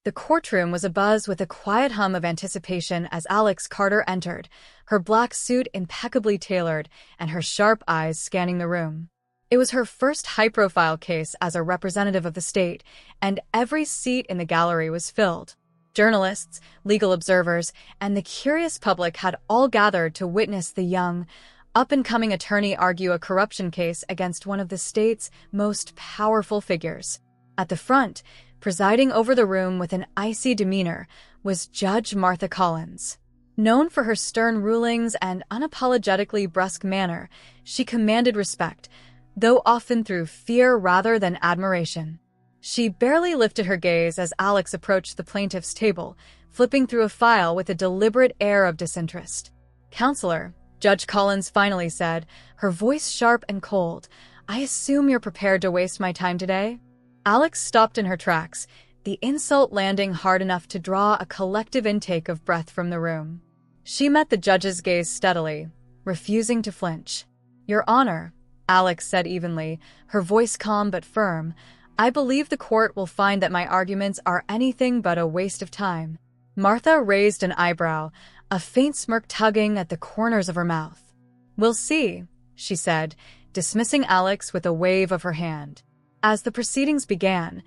The courtroom was abuzz with a quiet hum of anticipation as Alex Carter entered, her black suit impeccably tailored and her sharp eyes scanning the room. It was her first high-profile case as a representative of the state, and every seat in the gallery was filled. Journalists, legal observers, and the curious public had all gathered to witness the young, up-and-coming attorney argue a corruption case against one of the state's most powerful figures. At the front, presiding over the room with an icy demeanor, was Judge Martha Collins. Known for her stern rulings and unapologetically brusque manner, she commanded respect, though often through fear rather than admiration. She barely lifted her gaze as Alex approached the plaintiff's table, flipping through a file with a deliberate air of disinterest. "Counselor," Judge Collins finally said, her voice sharp and cold, "I assume you're prepared to waste my time today?" Alex stopped in her tracks, the insult landing hard enough to draw a collective intake of breath from the room. She met the judge's gaze steadily, refusing to flinch. "Your Honor," Alex said evenly, her voice calm but firm, "I believe the court will find that my arguments are anything but a waste of time." Martha raised an eyebrow, a faint smirk tugging at the corners of her mouth. "We'll see," she said, dismissing Alex with a wave of her hand. As the proceedings began,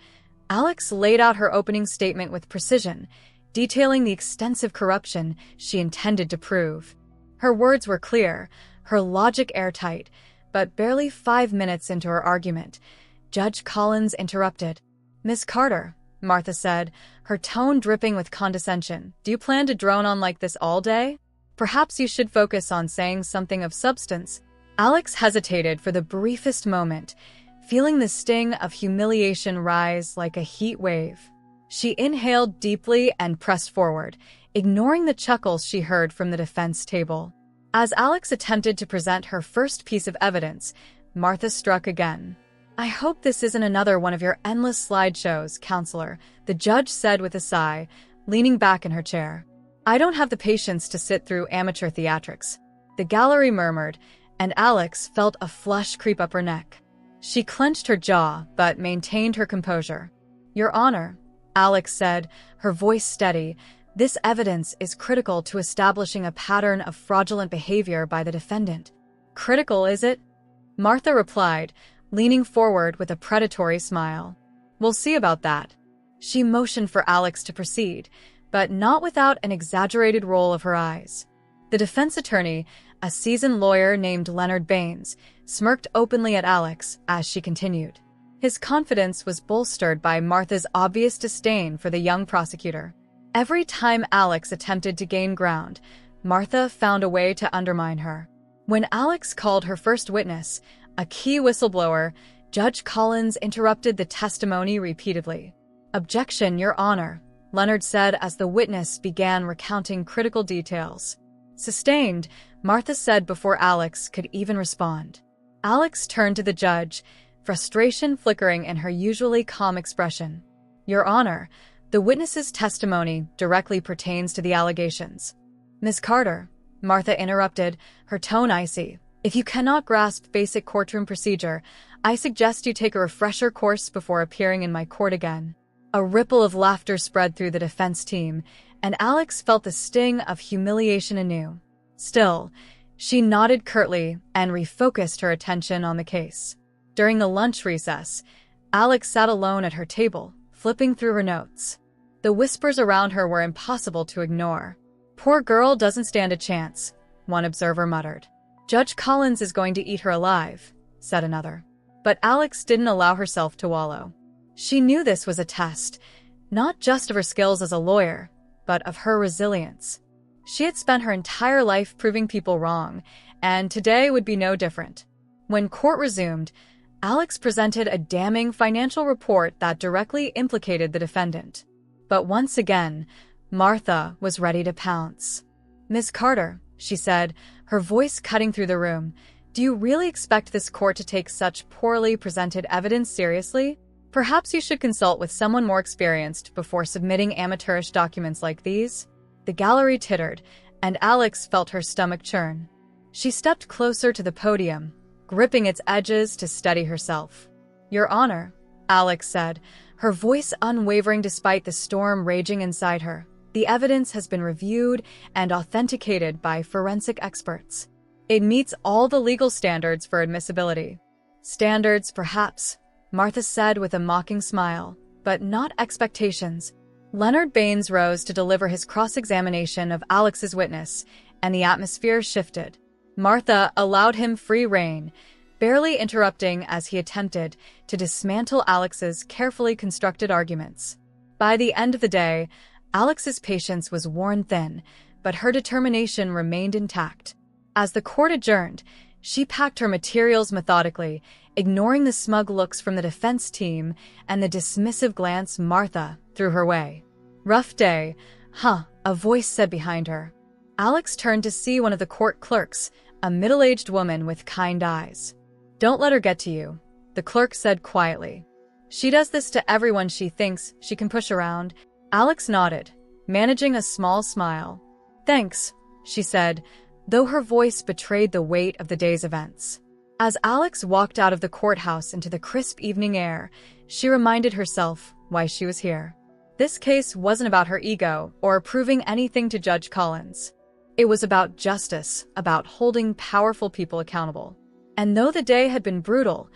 Alex laid out her opening statement with precision, detailing the extensive corruption she intended to prove. Her words were clear, her logic airtight, but barely 5 minutes into her argument, Judge Collins interrupted. "Miss Carter," Martha said, her tone dripping with condescension, "do you plan to drone on like this all day? Perhaps you should focus on saying something of substance." Alex hesitated for the briefest moment, feeling the sting of humiliation rise like a heat wave. She inhaled deeply and pressed forward, ignoring the chuckles she heard from the defense table. As Alex attempted to present her first piece of evidence, Martha struck again. "I hope this isn't another one of your endless slideshows, Counselor," the judge said with a sigh, leaning back in her chair. "I don't have the patience to sit through amateur theatrics." The gallery murmured, and Alex felt a flush creep up her neck. She clenched her jaw, but maintained her composure. "Your Honor," Alex said, her voice steady, "this evidence is critical to establishing a pattern of fraudulent behavior by the defendant." "Critical, is it?" Martha replied, leaning forward with a predatory smile. "We'll see about that." She motioned for Alex to proceed, but not without an exaggerated roll of her eyes. The defense attorney, a seasoned lawyer named Leonard Baines, smirked openly at Alex as she continued. His confidence was bolstered by Martha's obvious disdain for the young prosecutor. Every time Alex attempted to gain ground, Martha found a way to undermine her. When Alex called her first witness, a key whistleblower, Judge Collins interrupted the testimony repeatedly. "Objection, Your Honor," Leonard said as the witness began recounting critical details. "Sustained," Martha said before Alex could even respond. Alex turned to the judge, frustration flickering in her usually calm expression. "Your Honor, the witness's testimony directly pertains to the allegations." "Miss Carter," Martha interrupted, her tone icy, "if you cannot grasp basic courtroom procedure, I suggest you take a refresher course before appearing in my court again." A ripple of laughter spread through the defense team, and Alex felt the sting of humiliation anew. Still, she nodded curtly and refocused her attention on the case. During the lunch recess, Alex sat alone at her table, flipping through her notes. The whispers around her were impossible to ignore. "Poor girl doesn't stand a chance," one observer muttered. "Judge Collins is going to eat her alive," said another. But Alex didn't allow herself to wallow. She knew this was a test, not just of her skills as a lawyer, but of her resilience. She had spent her entire life proving people wrong, and today would be no different. When court resumed, Alex presented a damning financial report that directly implicated the defendant. But once again, Martha was ready to pounce. "Miss Carter," she said, her voice cutting through the room, "do you really expect this court to take such poorly presented evidence seriously? Perhaps you should consult with someone more experienced before submitting amateurish documents like these." The gallery tittered, and Alex felt her stomach churn. She stepped closer to the podium, gripping its edges to steady herself. "Your Honor," Alex said, her voice unwavering despite the storm raging inside her. The evidence has been reviewed and authenticated by forensic experts. It meets all the legal standards for admissibility. Standards, perhaps, Martha said with a mocking smile, but not expectations. Leonard Baines rose to deliver his cross-examination of Alex's witness, and the atmosphere shifted. Martha allowed him free rein, barely interrupting as he attempted to dismantle Alex's carefully constructed arguments. By the end of the day, Alex's patience was worn thin, but her determination remained intact. As the court adjourned, she packed her materials methodically, ignoring the smug looks from the defense team and the dismissive glance Martha threw her way. "Rough day, huh?" a voice said behind her. Alex turned to see one of the court clerks, a middle-aged woman with kind eyes. "Don't let her get to you," the clerk said quietly. "She does this to everyone she thinks she can push around." Alex nodded, managing a small smile. "Thanks," she said, though her voice betrayed the weight of the day's events. As Alex walked out of the courthouse into the crisp evening air, she reminded herself why she was here. This case wasn't about her ego or proving anything to Judge Collins. It was about justice, about holding powerful people accountable. And though the day had been brutal,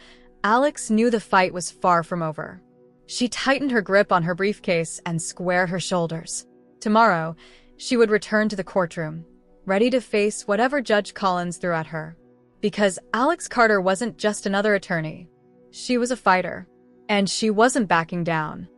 Alex knew the fight was far from over. She tightened her grip on her briefcase and squared her shoulders. Tomorrow, she would return to the courtroom, ready to face whatever Judge Collins threw at her. Because Alex Carter wasn't just another attorney. She was a fighter. And she wasn't backing down.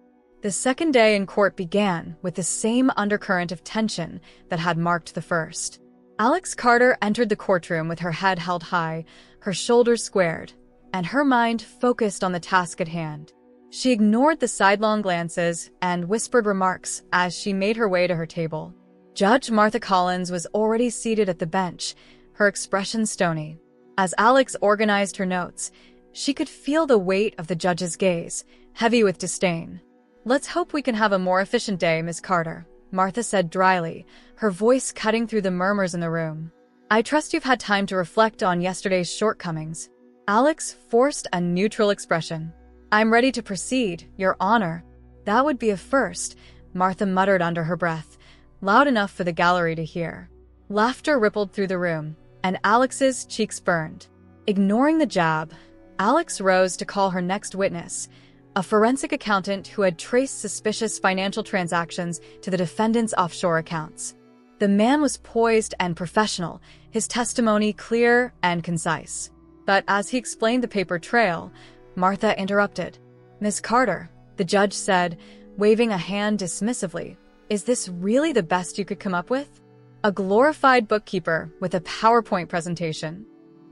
The second day in court began with the same undercurrent of tension that had marked the first. Alex Carter entered the courtroom with her head held high, her shoulders squared, and her mind focused on the task at hand. She ignored the sidelong glances and whispered remarks as she made her way to her table. Judge Martha Collins was already seated at the bench, her expression stony. As Alex organized her notes, she could feel the weight of the judge's gaze, heavy with disdain. "Let's hope we can have a more efficient day, Ms. Carter," Martha said dryly, her voice cutting through the murmurs in the room. "I trust you've had time to reflect on yesterday's shortcomings." Alex forced a neutral expression. "I'm ready to proceed, Your Honor." "That would be a first," Martha muttered under her breath, loud enough for the gallery to hear. Laughter rippled through the room, and Alex's cheeks burned. Ignoring the jab, Alex rose to call her next witness, a forensic accountant who had traced suspicious financial transactions to the defendant's offshore accounts. The man was poised and professional, his testimony clear and concise. But as he explained the paper trail, Martha interrupted. "Ms. Carter," the judge said, waving a hand dismissively, "is this really the best you could come up with? A glorified bookkeeper with a PowerPoint presentation?"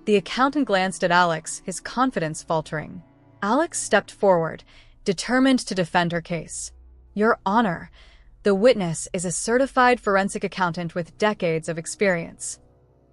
The accountant glanced at Alex, his confidence faltering. Alex stepped forward, determined to defend her case. "Your Honor, the witness is a certified forensic accountant with decades of experience."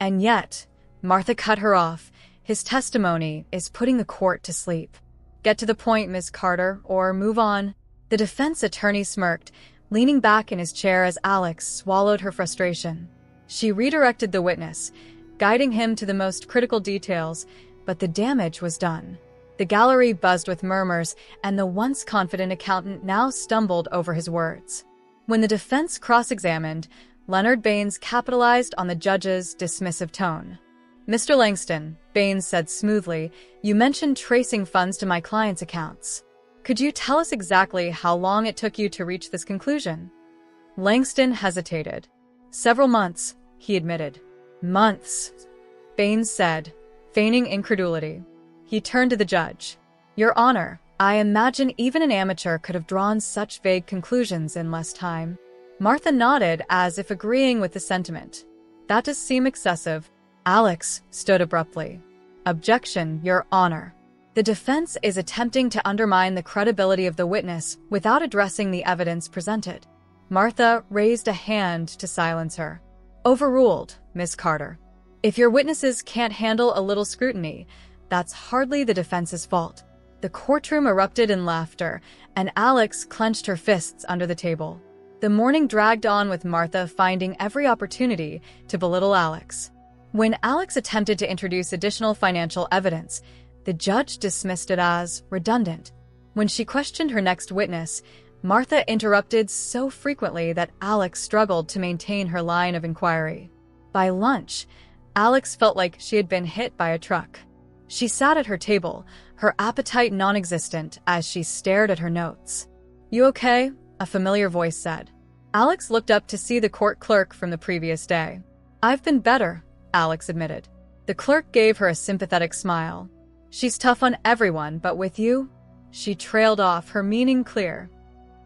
"And yet," Martha cut her off, "his testimony is putting the court to sleep." "Get to the point, Ms. Carter, or move on." The defense attorney smirked, leaning back in his chair as Alex swallowed her frustration. She redirected the witness, guiding him to the most critical details, but the damage was done. The gallery buzzed with murmurs, and the once confident accountant now stumbled over his words. When the defense cross-examined, Leonard Baines capitalized on the judge's dismissive tone. "Mr. Langston," Baines said smoothly, "you mentioned tracing funds to my client's accounts. Could you tell us exactly how long it took you to reach this conclusion?" Langston hesitated. "Several months," he admitted. "Months," Baines said, feigning incredulity. He turned to the judge. "Your Honor, I imagine even an amateur could have drawn such vague conclusions in less time." Martha nodded as if agreeing with the sentiment. "That does seem excessive." Alex stood abruptly. "Objection, Your Honor. The defense is attempting to undermine the credibility of the witness without addressing the evidence presented." Martha raised a hand to silence her. "Overruled, Ms. Carter. If your witnesses can't handle a little scrutiny, that's hardly the defense's fault." The courtroom erupted in laughter, and Alex clenched her fists under the table. The morning dragged on with Martha finding every opportunity to belittle Alex. When Alex attempted to introduce additional financial evidence, the judge dismissed it as redundant. When she questioned her next witness, Martha interrupted so frequently that Alex struggled to maintain her line of inquiry. By lunch, Alex felt like she had been hit by a truck. She sat at her table, her appetite non-existent as she stared at her notes. "You okay?" a familiar voice said. Alex looked up to see the court clerk from the previous day. "I've been better," Alex admitted. The clerk gave her a sympathetic smile. "She's tough on everyone, but with you?" She trailed off, her meaning clear.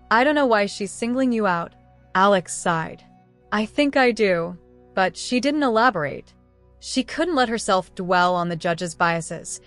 "I don't know why she's singling you out." Alex sighed. "I think I do." But she didn't elaborate. She couldn't let herself dwell on the judge's biases,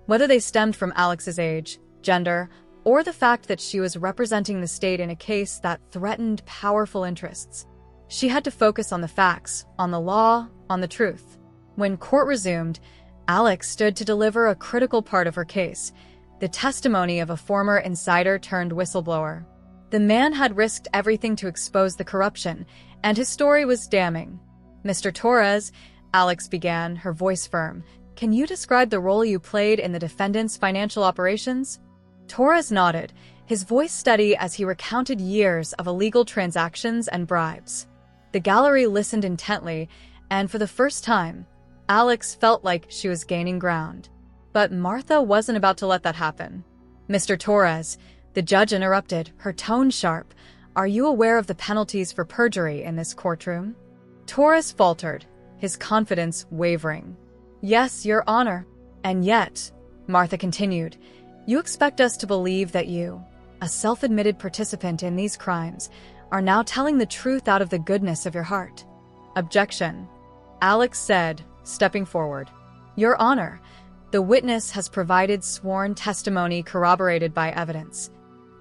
whether they stemmed from Alex's age, gender, or the fact that she was representing the state in a case that threatened powerful interests. She had to focus on the facts, on the law, on the truth. When court resumed, Alex stood to deliver a critical part of her case, the testimony of a former insider turned whistleblower. The man had risked everything to expose the corruption, and his story was damning. "Mr. Torres," Alex began, her voice firm, "can you describe the role you played in the defendant's financial operations?" Torres nodded, his voice steady as he recounted years of illegal transactions and bribes. The gallery listened intently, and for the first time, Alex felt like she was gaining ground. But Martha wasn't about to let that happen. "Mr. Torres," the judge interrupted, her tone sharp, "are you aware of the penalties for perjury in this courtroom?" Torres faltered, his confidence wavering. "Yes, Your Honor." "And yet," Martha continued, "you expect us to believe that you, a self-admitted participant in these crimes, are now telling the truth out of the goodness of your heart." "Objection," Alex said, stepping forward. "Your Honor, the witness has provided sworn testimony corroborated by evidence."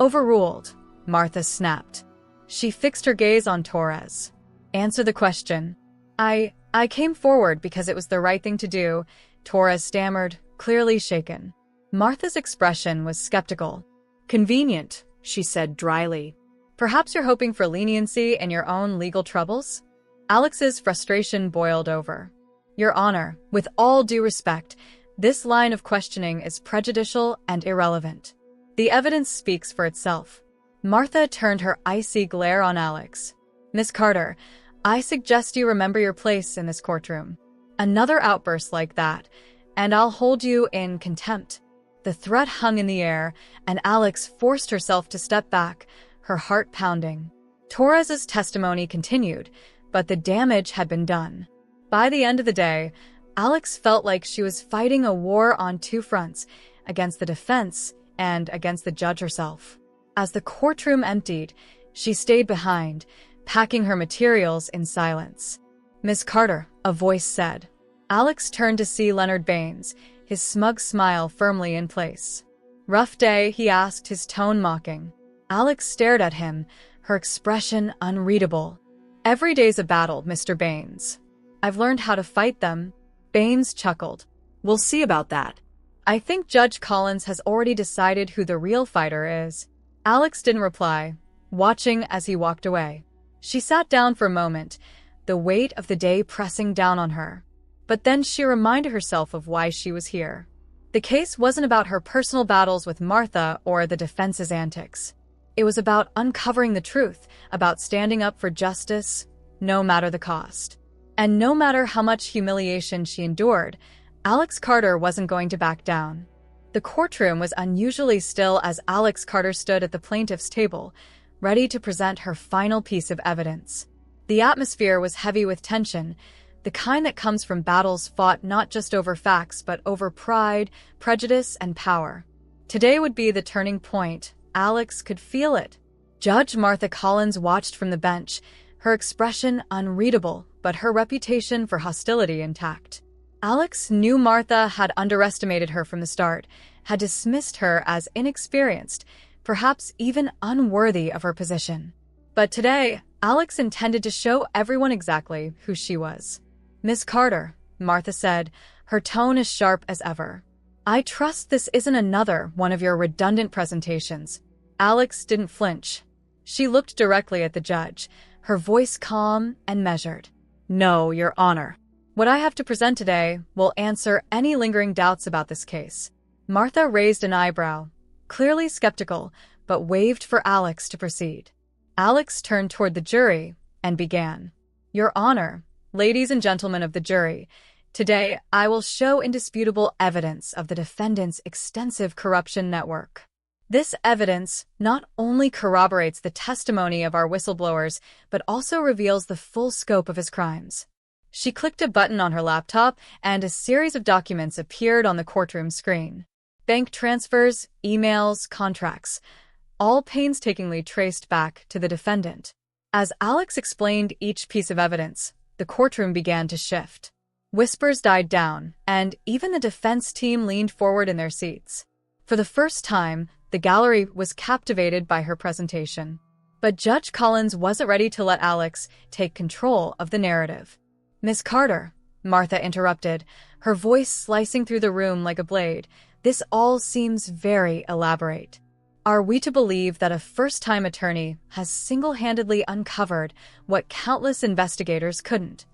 "Overruled," Martha snapped. She fixed her gaze on Torres. "Answer the question." I came forward because it was the right thing to do," Torres stammered, clearly shaken. Martha's expression was skeptical. "Convenient," she said dryly. "Perhaps you're hoping for leniency in your own legal troubles?" Alex's frustration boiled over. "Your Honor, with all due respect, this line of questioning is prejudicial and irrelevant. The evidence speaks for itself." Martha turned her icy glare on Alex. "Miss Carter, I suggest you remember your place in this courtroom. Another outburst like that, and I'll hold you in contempt." The threat hung in the air, and Alex forced herself to step back, her heart pounding. Torres's testimony continued, but the damage had been done. By the end of the day, Alex felt like she was fighting a war on two fronts, against the defense and against the judge herself. As the courtroom emptied, she stayed behind, packing her materials in silence. "Miss Carter," a voice said. Alex turned to see Leonard Baines, his smug smile firmly in place. "Rough day?" he asked, his tone mocking. Alex stared at him, her expression unreadable. "Every day's a battle, Mr. Baines. I've learned how to fight them." Baines chuckled. "We'll see about that. I think Judge Collins has already decided who the real fighter is." Alex didn't reply, watching as he walked away. She sat down for a moment, the weight of the day pressing down on her. But then she reminded herself of why she was here. The case wasn't about her personal battles with Martha or the defense's antics. It was about uncovering the truth, about standing up for justice, no matter the cost. And no matter how much humiliation she endured, Alex Carter wasn't going to back down. The courtroom was unusually still as Alex Carter stood at the plaintiff's table, ready to present her final piece of evidence. The atmosphere was heavy with tension, the kind that comes from battles fought not just over facts but over pride, prejudice, and power. Today would be the turning point. Alex could feel it. Judge Martha Collins watched from the bench, her expression unreadable, but her reputation for hostility intact. Alex knew Martha had underestimated her from the start, had dismissed her as inexperienced, perhaps even unworthy of her position. But today, Alex intended to show everyone exactly who she was. "Miss Carter," Martha said, her tone as sharp as ever. "I trust this isn't another one of your redundant presentations." Alex didn't flinch. She looked directly at the judge, her voice calm and measured. "No, Your Honor. What I have to present today will answer any lingering doubts about this case." Martha raised an eyebrow. clearly skeptical, but waved for Alex to proceed. Alex turned toward the jury and began. Your Honor, ladies and gentlemen of the jury, today I will show indisputable evidence of the defendant's extensive corruption network. This evidence not only corroborates the testimony of our whistleblowers, but also reveals the full scope of his crimes. She clicked a button on her laptop, and a series of documents appeared on the courtroom screen. Bank transfers, emails, contracts, all painstakingly traced back to the defendant. As Alex explained each piece of evidence, the courtroom began to shift. Whispers died down, and even the defense team leaned forward in their seats. For the first time, the gallery was captivated by her presentation. But Judge Collins wasn't ready to let Alex take control of the narrative. Miss Carter, Martha interrupted, her voice slicing through the room like a blade. This all seems very elaborate. Are we to believe that a first-time attorney has single-handedly uncovered what countless investigators couldn't?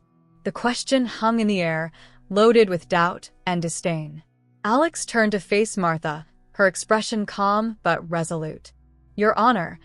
The question hung in the air, loaded with doubt and disdain. Alex turned to face Martha, her expression calm but resolute. Your Honor,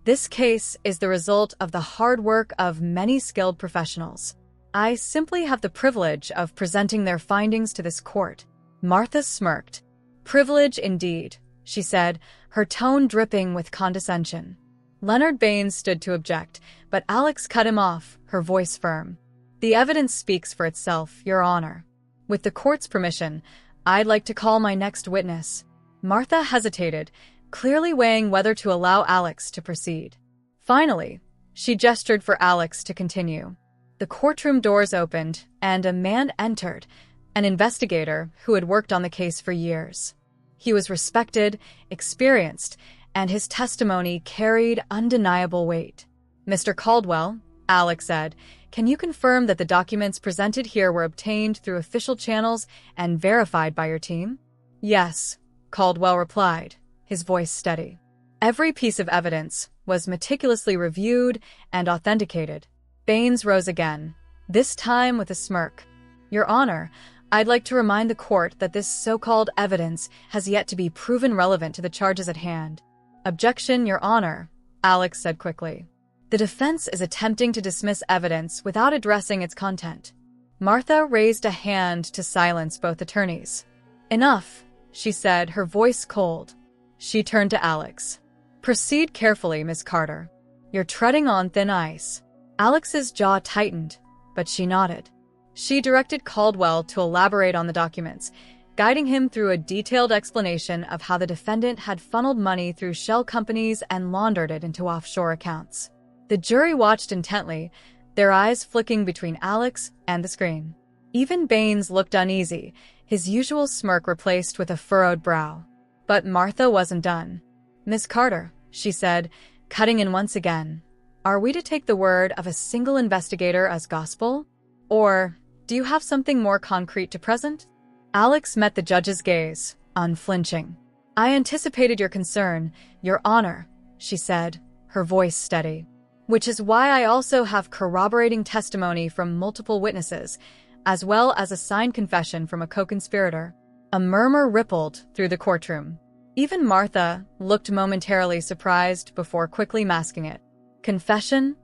this case is the result of the hard work of many skilled professionals. I simply have the privilege of presenting their findings to this court. Martha smirked. Privilege indeed, she said, her tone dripping with condescension. Leonard Baines stood to object, but Alex cut him off, her voice firm. The evidence speaks for itself, Your Honor. With the court's permission, I'd like to call my next witness. Martha hesitated, clearly weighing whether to allow Alex to proceed. Finally, she gestured for Alex to continue. The courtroom doors opened, and a man entered, an investigator who had worked on the case for years. He was respected, experienced, and his testimony carried undeniable weight. Mr. Caldwell, Alex said, can you confirm that the documents presented here were obtained through official channels and verified by your team? Yes, Caldwell replied, his voice steady. Every piece of evidence was meticulously reviewed and authenticated. Baines rose again, this time with a smirk. Your Honor, I'd like to remind the court that this so-called evidence has yet to be proven relevant to the charges at hand. Objection, Your Honor, Alex said quickly. The defense is attempting to dismiss evidence without addressing its content. Martha raised a hand to silence both attorneys. Enough, she said, her voice cold. She turned to Alex. Proceed carefully, Miss Carter. You're treading on thin ice. Alex's jaw tightened, but she nodded. She directed Caldwell to elaborate on the documents, guiding him through a detailed explanation of how the defendant had funneled money through shell companies and laundered it into offshore accounts. The jury watched intently, their eyes flicking between Alex and the screen. Even Baines looked uneasy, his usual smirk replaced with a furrowed brow. But Martha wasn't done. Miss Carter, she said, cutting in once again, are we to take the word of a single investigator as gospel? Or do you have something more concrete to present? Alex met the judge's gaze, unflinching. I anticipated your concern, Your Honor, she said, her voice steady. Which is why I also have corroborating testimony from multiple witnesses, as well as a signed confession from a co-conspirator. A murmur rippled through the courtroom. Even Martha looked momentarily surprised before quickly masking it. Confession?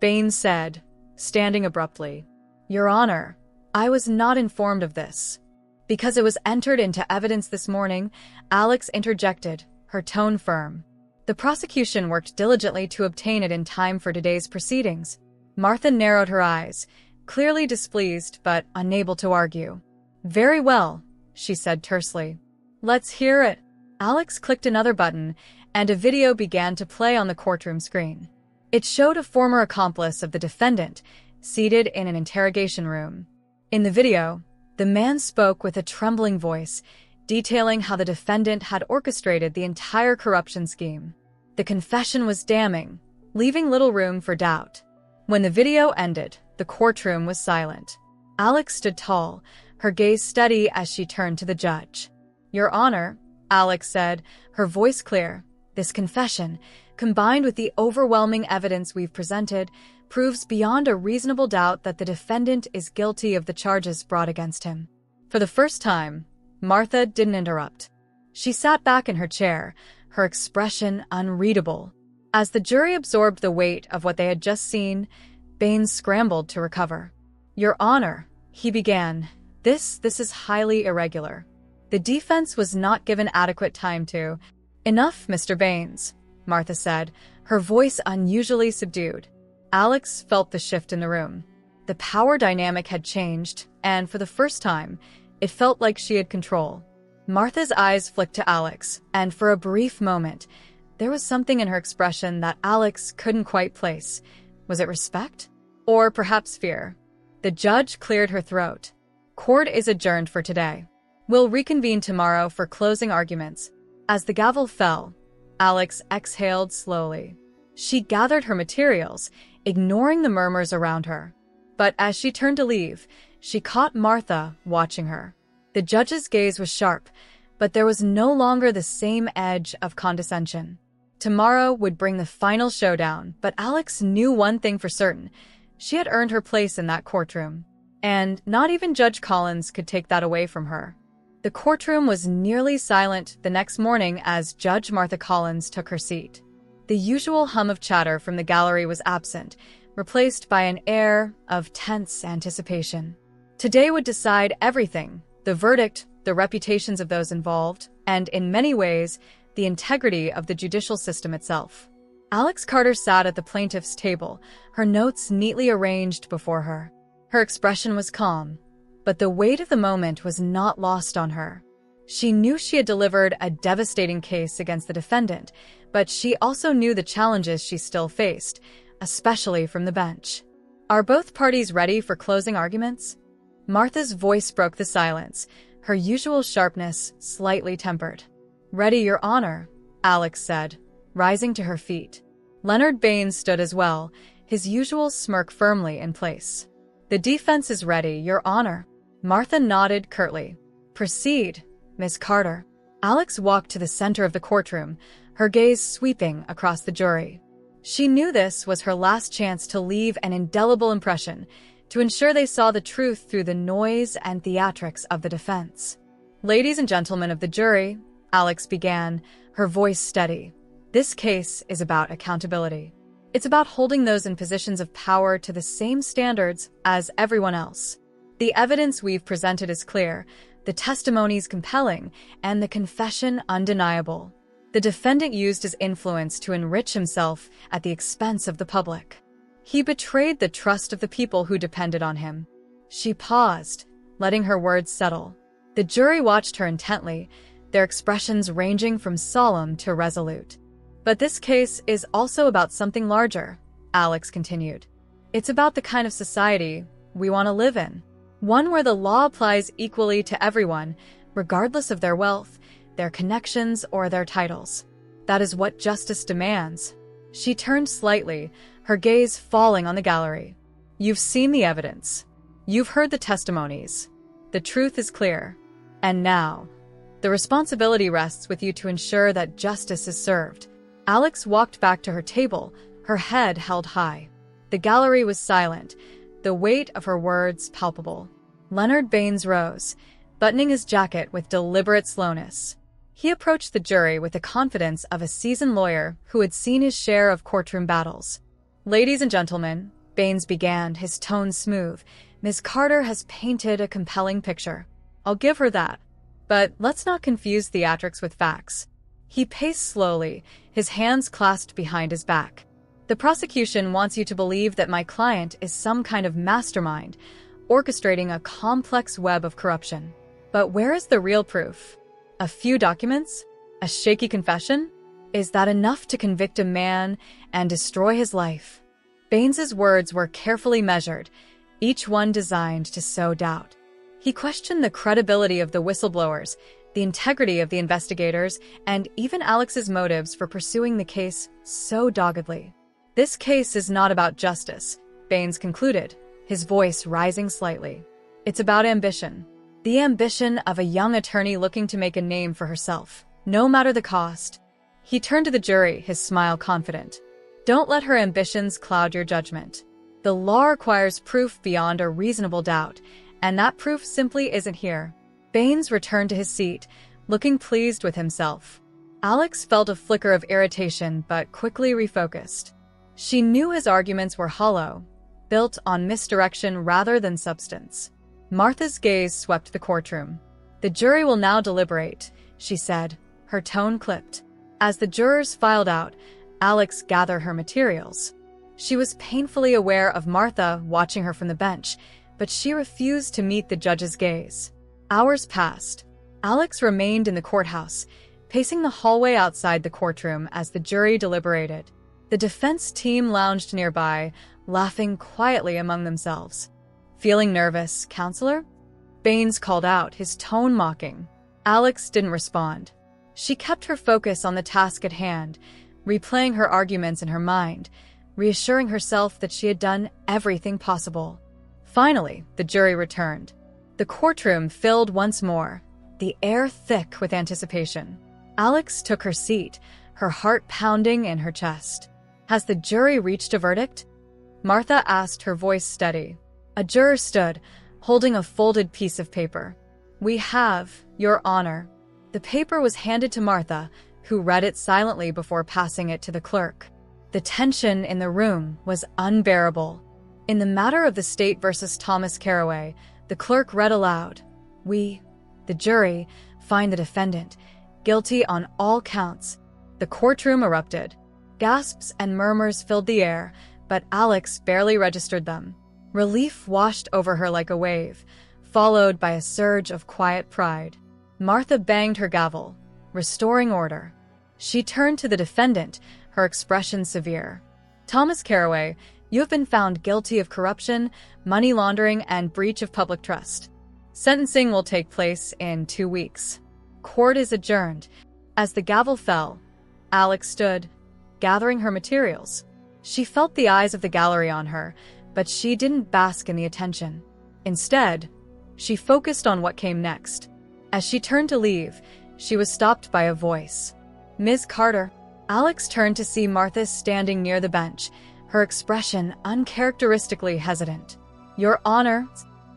Baines said, standing abruptly. Your Honor, I was not informed of this. Because it was entered into evidence this morning, Alex interjected, her tone firm. The prosecution worked diligently to obtain it in time for today's proceedings. Martha narrowed her eyes, clearly displeased but unable to argue. Very well, she said tersely. Let's hear it. Alex clicked another button, and a video began to play on the courtroom screen. It showed a former accomplice of the defendant, seated in an interrogation room. In the video, the man spoke with a trembling voice, detailing how the defendant had orchestrated the entire corruption scheme. The confession was damning, leaving little room for doubt. When the video ended, the courtroom was silent. Alex stood tall, her gaze steady as she turned to the judge. Your Honor, Alex said, her voice clear, this confession, combined with the overwhelming evidence we've presented, proves beyond a reasonable doubt that the defendant is guilty of the charges brought against him. For the first time, Martha didn't interrupt. She sat back in her chair, her expression unreadable. As the jury absorbed the weight of what they had just seen, Baines scrambled to recover. "Your Honor," he began, this is highly irregular." The defense was not given adequate time to. "Enough, Mr. Baines," Martha said, her voice unusually subdued. Alex felt the shift in the room. The power dynamic had changed, and for the first time, it felt like she had control. Martha's eyes flicked to Alex, and for a brief moment, there was something in her expression that Alex couldn't quite place. Was it respect? Or perhaps fear? The judge cleared her throat. "Court is adjourned for today. We'll reconvene tomorrow for closing arguments." As the gavel fell, Alex exhaled slowly. She gathered her materials, ignoring the murmurs around her. But as she turned to leave, she caught Martha watching her. The judge's gaze was sharp, but there was no longer the same edge of condescension. Tomorrow would bring the final showdown, but Alex knew one thing for certain. She had earned her place in that courtroom. And not even Judge Collins could take that away from her. The courtroom was nearly silent the next morning as Judge Martha Collins took her seat. The usual hum of chatter from the gallery was absent, replaced by an air of tense anticipation. Today would decide everything: the verdict, the reputations of those involved, and, in many ways, the integrity of the judicial system itself. Alex Carter sat at the plaintiff's table, her notes neatly arranged before her. Her expression was calm, but the weight of the moment was not lost on her. She knew she had delivered a devastating case against the defendant, but she also knew the challenges she still faced, especially from the bench. "Are both parties ready for closing arguments?" Martha's voice broke the silence, her usual sharpness slightly tempered. "Ready, Your Honor," Alex said, rising to her feet. Leonard Baines stood as well, his usual smirk firmly in place. "The defense is ready, Your Honor." Martha nodded curtly. "Proceed, Miss Carter." Alex walked to the center of the courtroom, her gaze sweeping across the jury. She knew this was her last chance to leave an indelible impression, to ensure they saw the truth through the noise and theatrics of the defense. "Ladies and gentlemen of the jury," Alex began, her voice steady, "this case is about accountability. It's about holding those in positions of power to the same standards as everyone else. The evidence we've presented is clear, the testimonies compelling, and the confession undeniable. The defendant used his influence to enrich himself at the expense of the public. He betrayed the trust of the people who depended on him." She paused, letting her words settle. The jury watched her intently, their expressions ranging from solemn to resolute. "But this case is also about something larger," Alex continued. "It's about the kind of society we want to live in. One where the law applies equally to everyone, regardless of their wealth, their connections, or their titles. That is what justice demands." She turned slightly, her gaze falling on the gallery. "You've seen the evidence. You've heard the testimonies. The truth is clear. And now, the responsibility rests with you to ensure that justice is served." Alex walked back to her table, her head held high. The gallery was silent, the weight of her words palpable. Leonard Baines rose, buttoning his jacket with deliberate slowness. He approached the jury with the confidence of a seasoned lawyer who had seen his share of courtroom battles. "Ladies and gentlemen," Baines began, his tone smooth, "Ms. Carter has painted a compelling picture. I'll give her that. But let's not confuse theatrics with facts." He paced slowly, his hands clasped behind his back. "The prosecution wants you to believe that my client is some kind of mastermind, orchestrating a complex web of corruption. But where is the real proof? A few documents? A shaky confession? Is that enough to convict a man and destroy his life?" Baines's words were carefully measured, each one designed to sow doubt. He questioned the credibility of the whistleblowers, the integrity of the investigators, and even Alex's motives for pursuing the case so doggedly. "This case is not about justice," Baines concluded, his voice rising slightly. "It's about ambition. The ambition of a young attorney looking to make a name for herself, no matter the cost." He turned to the jury, his smile confident. "Don't let her ambitions cloud your judgment. The law requires proof beyond a reasonable doubt, and that proof simply isn't here." Baines returned to his seat, looking pleased with himself. Alex felt a flicker of irritation but quickly refocused. She knew his arguments were hollow, built on misdirection rather than substance. Martha's gaze swept the courtroom. "The jury will now deliberate," she said, her tone clipped. As the jurors filed out, Alex gathered her materials. She was painfully aware of Martha watching her from the bench, but she refused to meet the judge's gaze. Hours passed. Alex remained in the courthouse, pacing the hallway outside the courtroom as the jury deliberated. The defense team lounged nearby, laughing quietly among themselves. "Feeling nervous, counselor?" Baines called out, his tone mocking. Alex didn't respond. She kept her focus on the task at hand, replaying her arguments in her mind, reassuring herself that she had done everything possible. Finally, the jury returned. The courtroom filled once more, the air thick with anticipation. Alex took her seat, her heart pounding in her chest. "Has the jury reached a verdict?" Martha asked, her voice steady. A juror stood, holding a folded piece of paper. "We have, Your Honor." The paper was handed to Martha, who read it silently before passing it to the clerk. The tension in the room was unbearable. In the matter of the state versus Thomas Carraway, the clerk read aloud, "We, the jury, find the defendant guilty on all counts." The courtroom erupted. Gasps and murmurs filled the air, but Alex barely registered them. Relief washed over her like a wave, followed by a surge of quiet pride. Martha banged her gavel, restoring order. She turned to the defendant, her expression severe. "Thomas Carraway, you have been found guilty of corruption, money laundering, and breach of public trust. Sentencing will take place in 2 weeks. Court is adjourned." As the gavel fell, Alex stood, gathering her materials. She felt the eyes of the gallery on her, but she didn't bask in the attention. Instead, she focused on what came next. As she turned to leave, she was stopped by a voice. "Ms. Carter." Alex turned to see Martha standing near the bench, her expression uncharacteristically hesitant. "Your Honor,"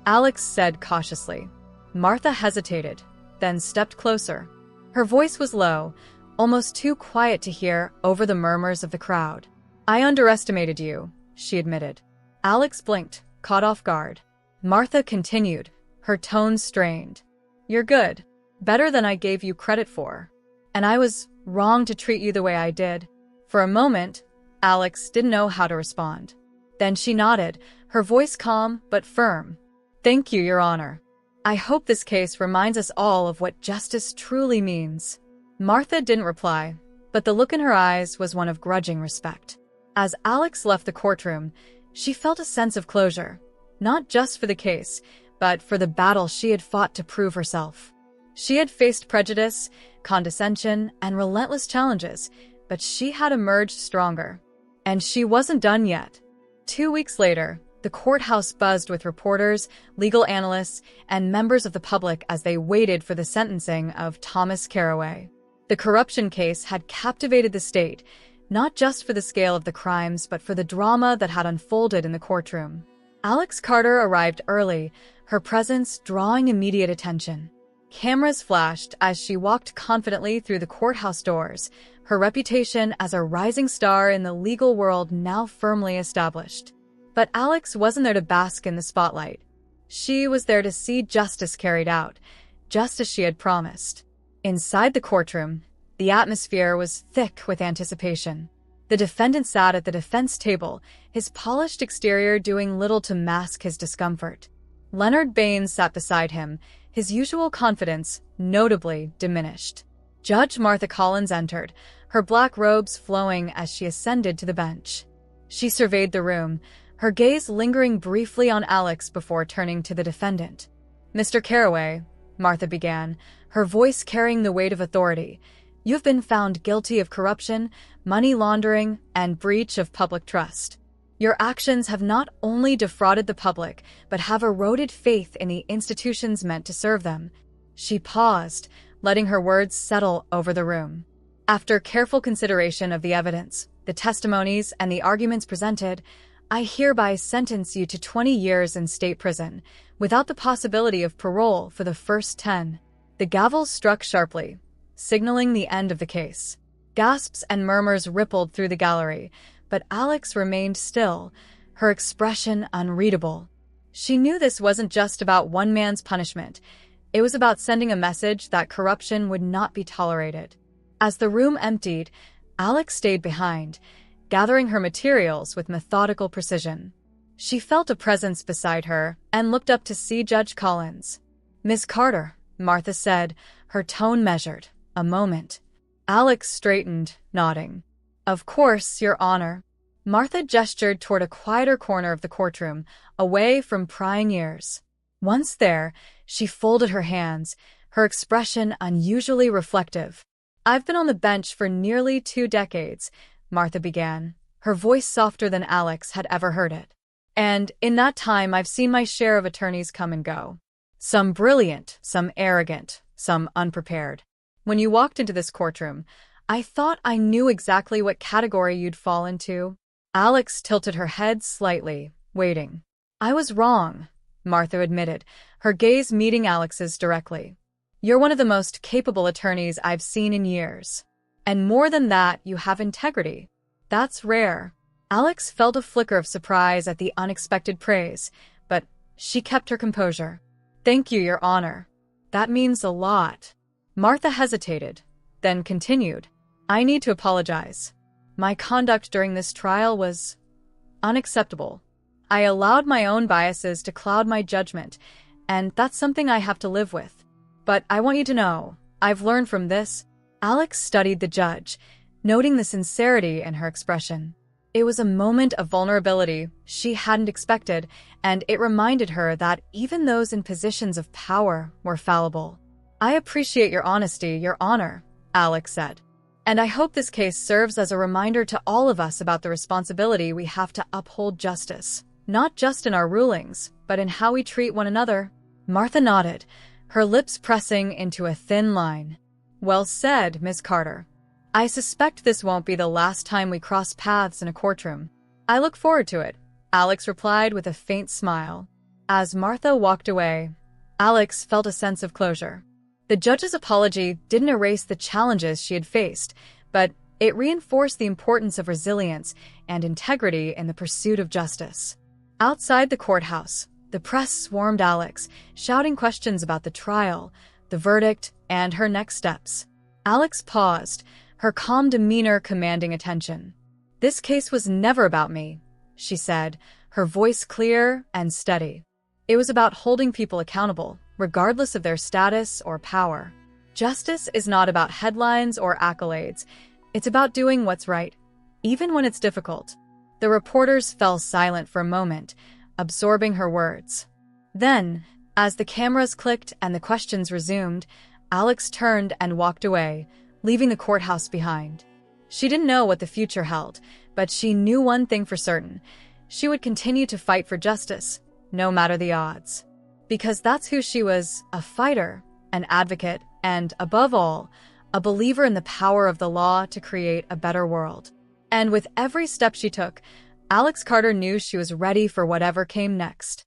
Alex said cautiously. Martha hesitated, then stepped closer. Her voice was low, almost too quiet to hear over the murmurs of the crowd. "I underestimated you," she admitted. Alex blinked, caught off guard. Martha continued, her tone strained. "You're good. Better than I gave you credit for. And I was wrong to treat you the way I did." For a moment, Alex didn't know how to respond. Then she nodded, her voice calm but firm. "Thank you, Your Honor. I hope this case reminds us all of what justice truly means." Martha didn't reply, but the look in her eyes was one of grudging respect. As Alex left the courtroom, she felt a sense of closure, not just for the case, but for the battle she had fought to prove herself. She had faced prejudice, condescension, and relentless challenges, but she had emerged stronger. And she wasn't done yet. 2 weeks later, the courthouse buzzed with reporters, legal analysts, and members of the public as they waited for the sentencing of Thomas Carraway. The corruption case had captivated the state, not just for the scale of the crimes, but for the drama that had unfolded in the courtroom. Alex Carter arrived early, her presence drawing immediate attention. Cameras flashed as she walked confidently through the courthouse doors, her reputation as a rising star in the legal world now firmly established. But Alex wasn't there to bask in the spotlight. She was there to see justice carried out, just as she had promised. Inside the courtroom, the atmosphere was thick with anticipation. The defendant sat at the defense table, his polished exterior doing little to mask his discomfort. Leonard Baines sat beside him, his usual confidence notably diminished. Judge Martha Collins entered, her black robes flowing as she ascended to the bench. She surveyed the room, her gaze lingering briefly on Alex before turning to the defendant. "Mr. Carraway," Martha began, her voice carrying the weight of authority, "you have been found guilty of corruption, money laundering, and breach of public trust. Your actions have not only defrauded the public, but have eroded faith in the institutions meant to serve them." She paused, letting her words settle over the room. "After careful consideration of the evidence, the testimonies, and the arguments presented, I hereby sentence you to 20 years in state prison, without the possibility of parole for the first 10. The gavel struck sharply, signaling the end of the case. Gasps and murmurs rippled through the gallery, but Alex remained still, her expression unreadable. She knew this wasn't just about one man's punishment. It was about sending a message that corruption would not be tolerated. As the room emptied, Alex stayed behind, gathering her materials with methodical precision. She felt a presence beside her and looked up to see Judge Collins. "Miss Carter," Martha said, her tone measured. A moment. Alex straightened, nodding. "Of course, Your Honor." Martha gestured toward a quieter corner of the courtroom, away from prying ears. Once there, she folded her hands, her expression unusually reflective. "I've been on the bench for nearly 2 decades," Martha began, her voice softer than Alex had ever heard it. "And in that time, I've seen my share of attorneys come and go. Some brilliant, some arrogant, some unprepared. When you walked into this courtroom, I thought I knew exactly what category you'd fall into." Alex tilted her head slightly, waiting. "I was wrong," Martha admitted, her gaze meeting Alex's directly. "You're one of the most capable attorneys I've seen in years. And more than that, you have integrity. That's rare." Alex felt a flicker of surprise at the unexpected praise, but she kept her composure. "Thank you, Your Honor. That means a lot." Martha hesitated, then continued. "I need to apologize. My conduct during this trial was unacceptable. I allowed my own biases to cloud my judgment, and that's something I have to live with. But I want you to know, I've learned from this." Alex studied the judge, noting the sincerity in her expression. It was a moment of vulnerability she hadn't expected, and it reminded her that even those in positions of power were fallible. "I appreciate your honesty, Your Honor," Alex said. "And I hope this case serves as a reminder to all of us about the responsibility we have to uphold justice, not just in our rulings, but in how we treat one another." Martha nodded, her lips pressing into a thin line. "Well said, Miss Carter. I suspect this won't be the last time we cross paths in a courtroom." "I look forward to it," Alex replied with a faint smile. As Martha walked away, Alex felt a sense of closure. The judge's apology didn't erase the challenges she had faced, but it reinforced the importance of resilience and integrity in the pursuit of justice. Outside the courthouse, the press swarmed Alex, shouting questions about the trial, the verdict, and her next steps. Alex paused, her calm demeanor commanding attention. "This case was never about me," she said, her voice clear and steady. "It was about holding people accountable, regardless of their status or power. Justice is not about headlines or accolades. It's about doing what's right, even when it's difficult." The reporters fell silent for a moment, absorbing her words. Then, as the cameras clicked and the questions resumed, Alex turned and walked away, leaving the courthouse behind. She didn't know what the future held, but she knew one thing for certain. She would continue to fight for justice, no matter the odds. Because that's who she was, a fighter, an advocate, and, above all, a believer in the power of the law to create a better world. And with every step she took, Alex Carter knew she was ready for whatever came next.